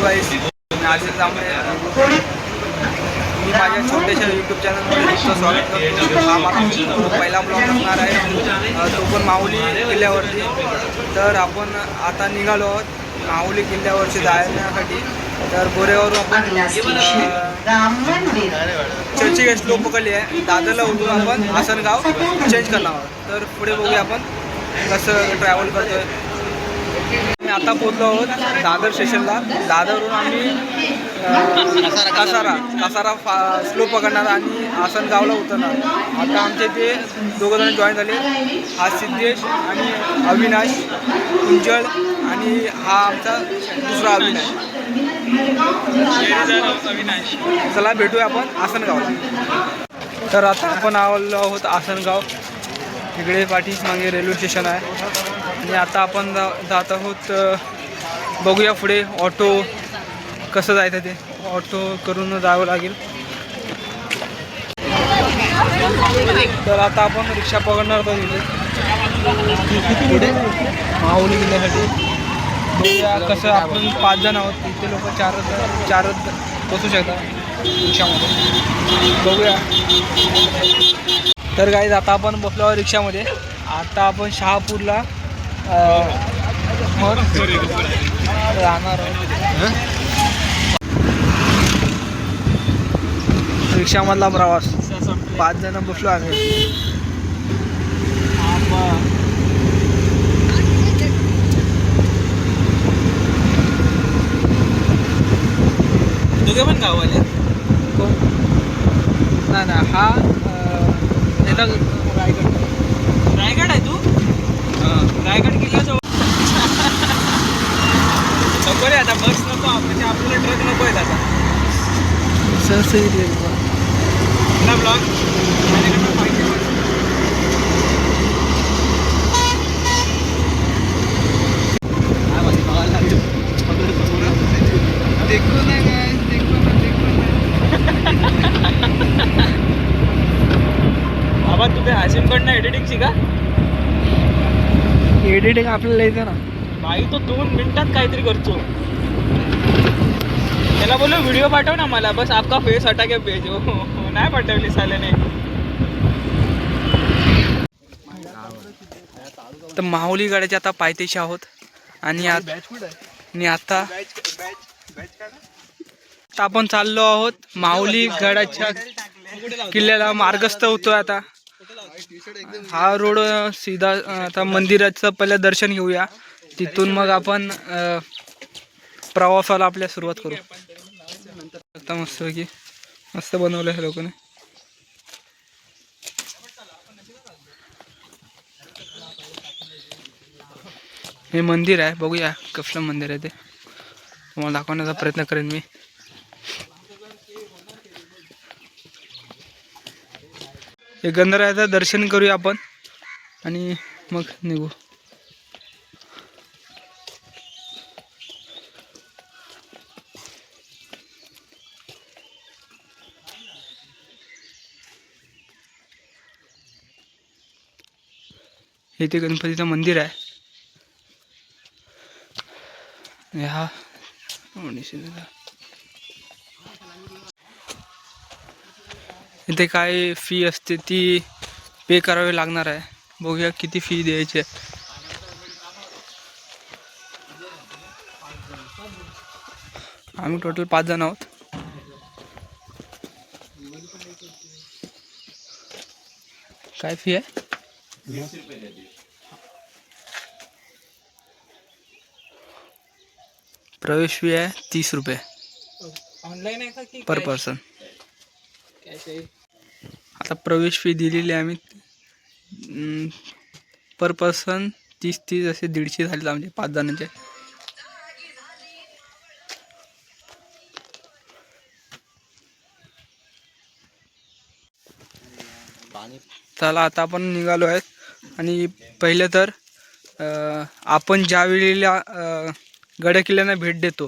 गाईस, मी आशिष जांभळे. मी माझ्या छोट्याशा यूट्यूब चॅनलमध्ये तुमचं स्वागत करतो. हा माझा पहिला ब्लॉग असणार आहे, तो पण माहुली किल्ल्यावरती. तर आपण आता निघालो आहोत माहुली किल्ल्यावरती जाण्यासाठी. तर गोरेगावरून आपण चर्चगेट स्लो पकडली आहे. दादरला उतरून आपण आसनगाव चेंज करणार आहोत. तर पुढे बघूया आपण कसं ट्रॅव्हल करतोय. मी आता पोहोचलो आहोत दादर स्टेशनला. दादरवरून आम्ही कसारा स्लो पकडणार आणि आसनगावला उतरणार. आता आमचे ते दोघं जण जॉईन झाले. हा सिद्धेश आणि अविनाश, कुंजल आणि हा आमचा दुसरा अविनाश. चला भेटूया आपण आसनगावला. तर आता आपण आलो आहोत आसनगाव. इकडे पाठीस मागे रेल्वे स्टेशन आहे आणि आता आपण जात आहोत. बघूया पुढे ऑटो कसं जायचं ते. ऑटो करून जावं लागेल. तर आता आपण रिक्षा पकडणार आहोत इथे पुढे माहुली किल्ल्यासाठी. बघूया कसं. आपण 5 जण आहोत, इथे लोक चारच बसू शकतात रिक्षामध्ये. बघूया. तर गाईज आता आपण बसलो आहोत रिक्षामध्ये. आता आपण शहापूरला जाणार आहोत. रिक्षामधला प्रवास 5 जण बसलो आम्ही. दोघे पण गाववाले? कोण? नाही, हा रायगड आहे. तू रायगड किल्ल्याजवळ नको रे. आता बस नको, म्हणजे आपल्याला ट्रक नको आहे. आता ना ब्लॉग बाबा, तू ते हाशिमकडनं एडिटिंगची का? एडिटिंग आपल्याला येते ना बाई. तो 2 मिनिटात काहीतरी करतो. त्याला बोललो व्हिडिओ पाठव ना मला, बस आपका फेस हटा के भेजो. नाही पाठवली साल्याने. तर माहुली गडाचे आता पायथ्याशी आहोत आणि आता आपण चाललो आहोत माहुली गडाच्या किल्ल्याला. मार्गस्थ होतोय आता. हा रोड सीधा आता मंदिराचं पहिलं दर्शन घेऊया, तिथून मग आपण प्रवासाला आपल्या सुरुवात करू. आता मस्त बनवलं आहे लोकांनी. हे मंदिर आहे, बघूया कसलं मंदिर आहे ते तुम्हाला दाखवण्याचा प्रयत्न करेन मी. हे गणरायाचं दर्शन करूया आपण आणि मग निघू. इथे गणपतीचं मंदिर आहे. हा इथे काय फी असते ती पे करावी लागणार आहे. बघूया किती फी द्यायची आहे. आम्ही टोटल 5 जण आहोत. काय फी आहे? प्रवेश फी आहे 30 रुपये ऑनलाईन आहे का की पर पर्सन. कॅश आहे? आता प्रवेश फी दिलेली आहे आम्ही. पर पर्सन 30 असे 150 झाले आमचे 5 जणांचे. चला आता आपण निघालो आहेत आणि पहिलं तर आपण ज्या वेळेला गडकिल्ल्यांना भेट देतो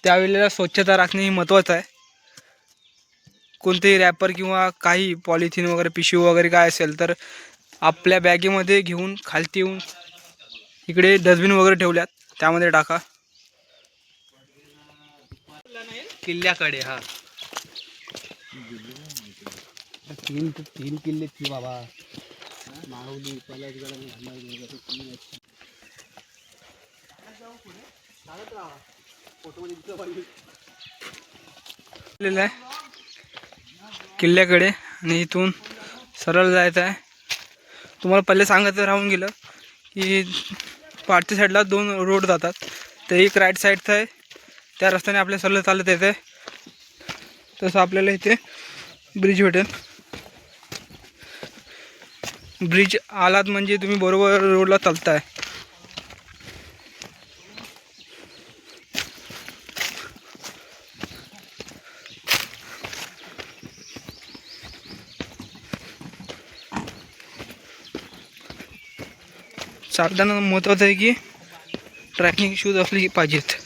त्यावेळेला स्वच्छता राखणे ही महत्त्वाचं आहे. कोणतेही रॅपर किंवा काही पॉलिथिन वगैरे पिशवी वगैरे काय असेल तर आपल्या बॅगेमध्ये घेऊन खालती येऊन इकडे डस्टबिन वगैरे ठेवल्यात त्यामध्ये टाका. किल्ल्याकडे. हा तीन किल्ले की बाबा. माहुली आहे किल्ल्याकडे आणि इथून सरळ जायचं आहे. तुम्हाला पहिले सांगायचं राहून गेलं की पाठच्या साईडला 2 रोड जातात. तर एक राईट साईडचा आहे, त्या रस्त्याने आपल्या सरळ चालत येते. तसं आपल्याला इथे ब्रिज भेटेल. ब्रिज आलात म्हणजे तुम्ही बरोबर रोडला चालताय. चालताना महत्त्वाचं आहे की ट्रॅकिंग शूज असले पाहिजेत.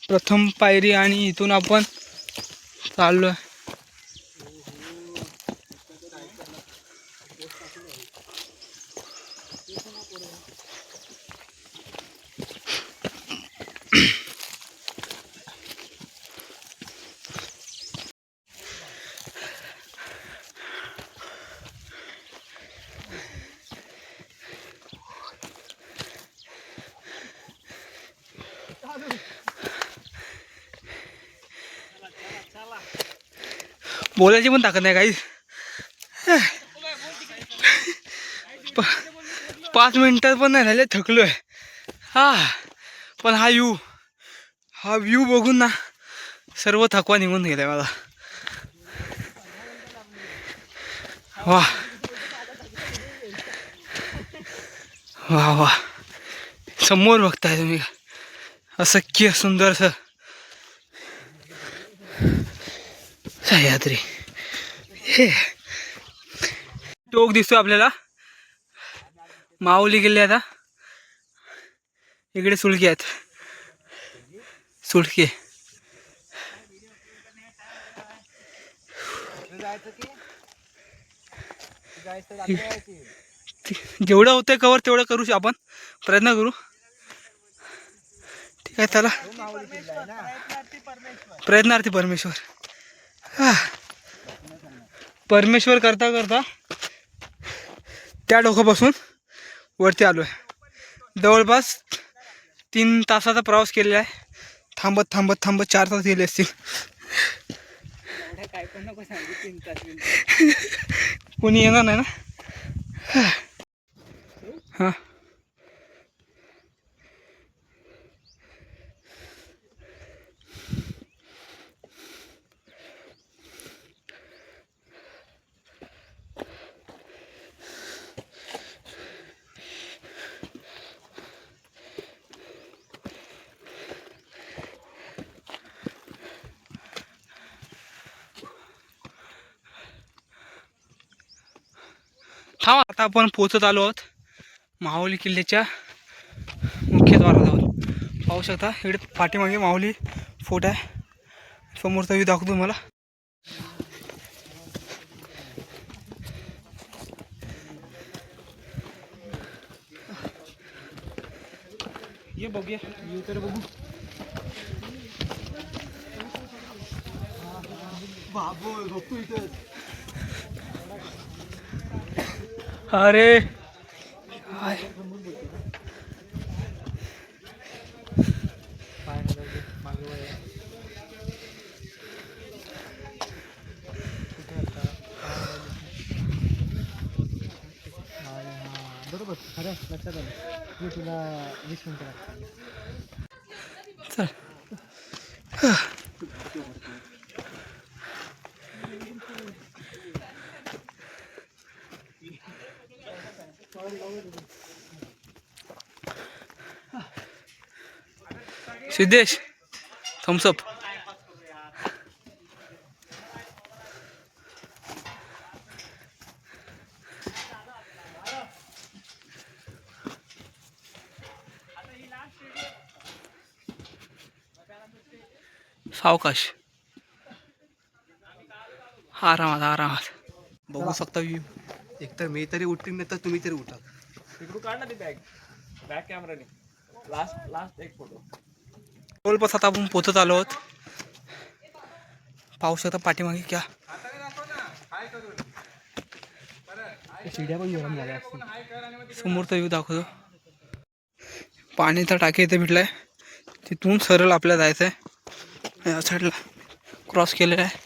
प्रथम पायरी आणि इथून आपण चाललो आहे. बोलायची पण ताकद नाही काही. 5 मिनिटात पण नाही झाले, थकलोय. पण हा व्ह्यू बघून ना सर्व थकवा निघून गेलाय मला. वाह वाह वाह. समोर बघताय तुम्ही असख्य सुंदरसं सह्याद्री. हे टोक दिसतो आपल्याला. माहुली किल्ले. आता इकडे सुळके आहेत. सुळके जेवढं होतंय कवर तेवढं करू आपण प्रयत्न करू. ठीक आहे चला. प्रयत्नार्थी परमेश्वर. परमेश्वर करता करता त्या डोक्यापासून वरती आलो आहे. जवळपास 3 तासाचा प्रवास केलेला आहे. थांबत थांबत थांबत 4 तास गेले असतील. कोणी येणार नाही ना. हां थांबा. आता आपण पोचत आलो आहोत माहुली किल्ल्याच्या मुख्य द्वाराजवळ. पाहू शकता इकडे पाठीमागे माहुली फोर्ट आहे. समोरचा व्ह्यू दाखवतो तुम्हाला. ये बघूया व्ह्यू तर बघू. बाबू बघू इथं. अरे बरोबर खरं लक्षात आलं. मी तुला 20 मिनिटं लागतील. चल. सिद्धेश थम्सअप. सावकाश आरामात आरामात बघू शकता व्ह्यू. एकतर मी तरी उठीन नाही तर तुम्ही तरी उठा. तिकडून काढ ना ती बॅग कॅमेराने. लास्ट एक फोटो. जवळपास आपण पोचत आलो आहोत. पाहू शकता पाठीमागे क्या शिड्या पण गरम झाल्या असतील. समोरचा व्ह्यू दाखवतो. पाण्याचा टाकी इथे भेटलाय. तिथून सरळ आपल्याला जायचं आहे. या साईडला क्रॉस केलेला आहे.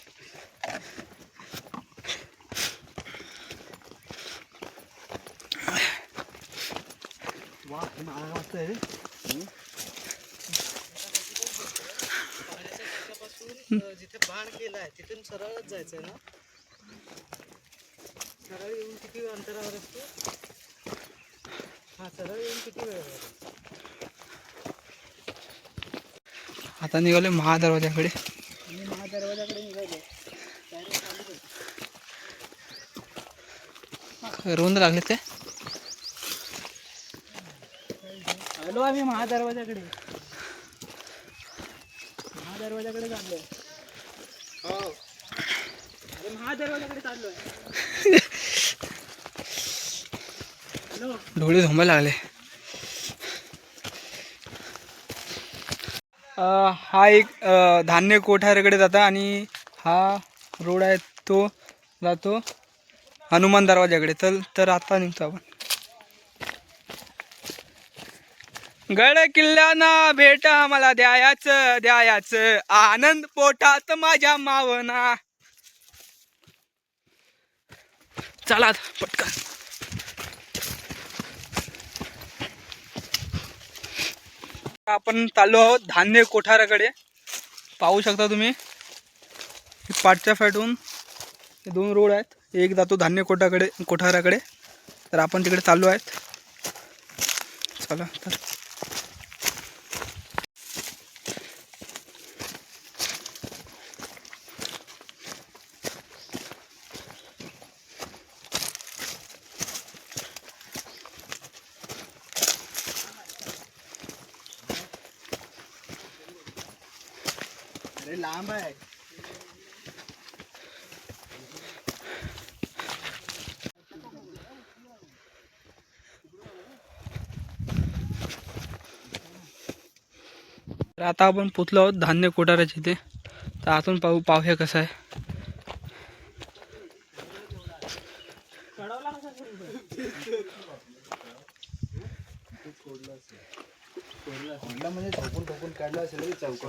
जिथे बाण केलाय तिथून सरळच जायचंय ना. सरळ येऊन किती अंतरावर असतो. हा सरळ येऊन किती वेळ. आता निघाले महादरवाजाकडे. मी महादरवाजाकडे निघालो. रोंद लागले ते. आलो आम्ही महादरवाजाकडे. महादरवाजाकडे चाललोय. हो अरे महादरवाजाकडे चाललोय. डोळे झोंबायला लागले. हा एक धान्य कोठाराकडे जाता आणि हा रोड आहे तो जातो हनुमान दरवाजाकडे. तर आता निघतो आपण. गड किल्ल्याना भेट मला द्यायाच आनंद पोटात माझ्या मावना. चला पटकन. आपण चाललो आहोत धान्य कोठाराकडे. पाहू शकता तुम्ही पाठच्या साईडून हे 2 रोड आहेत. एक जातो धान्य कोठाराकडे. तर आपण तिकडे चाललो आहेत. चला तर. अरे लांब आहे. तर आता आपण पोचलो आहोत धान्य कोठाराच्या इथे. तर आतून पाहूया कसं आहे. म्हणजे ठोकून ठोकून काढला असेल चौकट.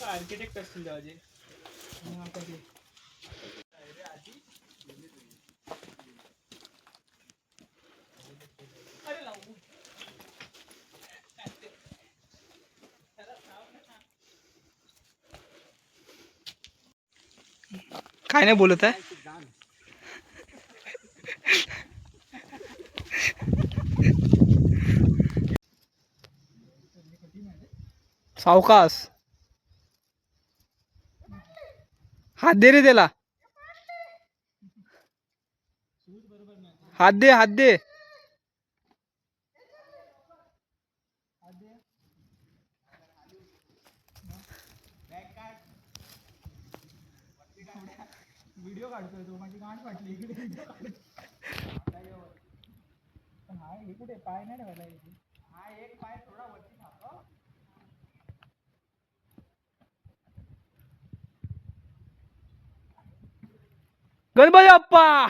आर्किटेक्ट असतील दाजी. काय नाही बोलत आहे. सावकाश हात दे रे त्याला. हात दे. व्हिडिओ काढतोय तो. माझी गाठ फाटली इकडे. पण हा हे कुठे पाय नाही ठेवायला. हा एक पाय थोडा वरती थांबतो. गणपती बाप्पा.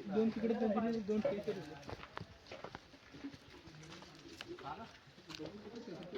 दोन तिकडे 2 Thank you.